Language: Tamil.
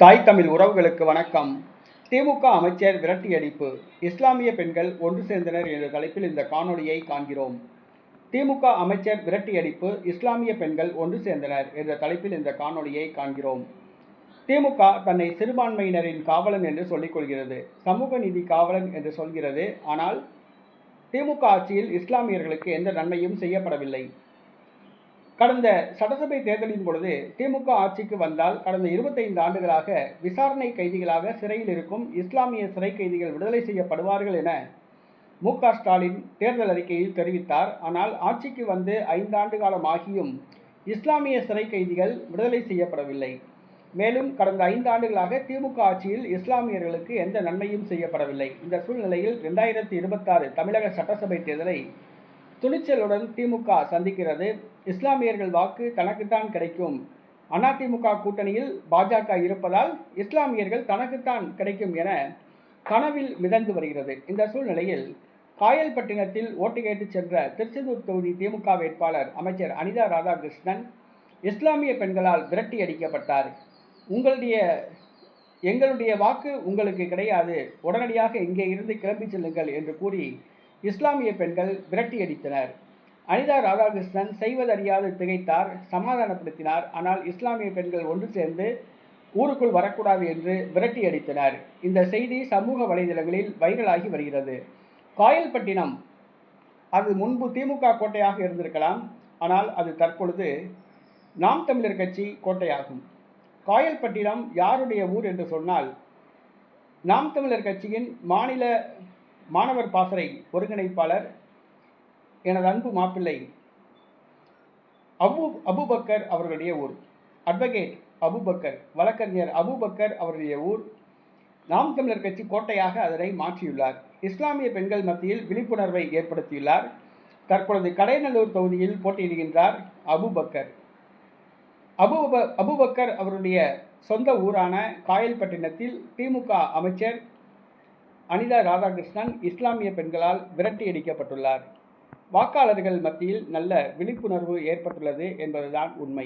தாய் தமிழ் உறவுகளுக்கு வணக்கம். திமுக அமைச்சர் விரட்டியடிப்பு, இஸ்லாமிய பெண்கள் ஒன்று சேர்ந்தனர் என்ற தலைப்பில் இந்த காணொளியை காண்கிறோம். திமுக அமைச்சர் விரட்டியடிப்பு, இஸ்லாமிய பெண்கள் ஒன்று சேர்ந்தனர் என்ற தலைப்பில் இந்த காணொளியை காண்கிறோம். திமுக தன்னை சிறுபான்மையினரின் காவலன் என்று சொல்லிக் கொள்கிறது, சமூக நீதி காவலன் என்று சொல்கிறது. ஆனால் திமுக ஆட்சியில் இஸ்லாமியர்களுக்கு எந்த நன்மையும் செய்யப்படவில்லை. கடந்த சட்டசபை தேர்தலின் பொழுது திமுக ஆட்சிக்கு வந்தால் கடந்த 25 ஆண்டுகளாக விசாரணை கைதிகளாக சிறையில் இருக்கும் இஸ்லாமிய சிறை கைதிகள் விடுதலை செய்யப்படுவார்கள் என மு.க.ஸ்டாலின் தேர்தல் அறிக்கையில் தெரிவித்தார். ஆனால் ஆட்சிக்கு வந்து 5 ஆண்டு காலம் ஆகியும் இஸ்லாமிய சிறை கைதிகள் விடுதலை செய்யப்படவில்லை. மேலும் கடந்த 5 ஆண்டுகளாக திமுக ஆட்சியில் இஸ்லாமியர்களுக்கு எந்த நன்மையும் செய்யப்படவில்லை. இந்த சூழ்நிலையில் 2026 தமிழக சட்டசபை தேர்தலை துணிச்சலுடன் திமுக சந்திக்கிறது. இஸ்லாமியர்கள் வாக்கு தனக்குத்தான் கிடைக்கும், அதிமுக கூட்டணியில் பாஜக இருப்பதால் இஸ்லாமியர்கள் தனக்குத்தான் கிடைக்கும் என கனவில் மிதந்து வருகிறது. இந்த சூழ்நிலையில் காயல்பட்டினத்தில் ஓட்டு கேட்டு சென்ற திருச்செந்தூர் தொகுதி திமுக வேட்பாளர் அமைச்சர் அனிதா ராதாகிருஷ்ணன் இஸ்லாமிய பெண்களால் விரட்டி அடிக்கப்பட்டார். எங்களுடைய வாக்கு உங்களுக்கு கிடையாது, உடனடியாக இங்கே இருந்து கிளம்பி செல்லுங்கள் என்று கூறி இஸ்லாமிய பெண்கள் விரட்டியடித்தனர். அனிதா ராதாகிருஷ்ணன் செய்வதறியாது திகைத்தார், சமாதானப்படுத்தினார். ஆனால் இஸ்லாமிய பெண்கள் ஒன்று சேர்ந்து ஊருக்குள் வரக்கூடாது என்று விரட்டியடித்தனர். இந்த செய்தி சமூக வலைதளங்களில் வைரலாகி வருகிறது. காயல்பட்டினம் அது முன்பு திமுக கோட்டையாக இருந்திருக்கலாம், ஆனால் அது தற்பொழுது நாம் தமிழர் கட்சி கோட்டையாகும். காயல்பட்டினம் யாருடைய ஊர் என்று சொன்னால், நாம் தமிழர் கட்சியின் மாநில மாணவர் பாசறை ஒருங்கிணைப்பாளர் எனது அன்பு மாப்பிள்ளை அபுபக்கர் அவர்களுடைய ஊர். அட்வொகேட் அபுபக்கர், வழக்கறிஞர் அபுபக்கர் அவருடைய ஊர். நாம் தமிழர் கட்சி கோட்டையாக அதனை மாற்றியுள்ளார். இஸ்லாமிய பெண்கள் மத்தியில் விழிப்புணர்வை ஏற்படுத்தியுள்ளார். தற்பொழுது கடையநல்லூர் தொகுதியில் போட்டியிடுகின்றார் அபுபக்கர். அபுபக்கர் அவருடைய சொந்த ஊரான காயல்பட்டினத்தில் திமுக அமைச்சர் அனிதா ராதாகிருஷ்ணன் இஸ்லாமிய பெண்களால் விரட்டியடிக்கப்பட்டுள்ளார். வாக்காளர்கள் மத்தியில் நல்ல விழிப்புணர்வு ஏற்பட்டுள்ளது என்பதுதான் உண்மை.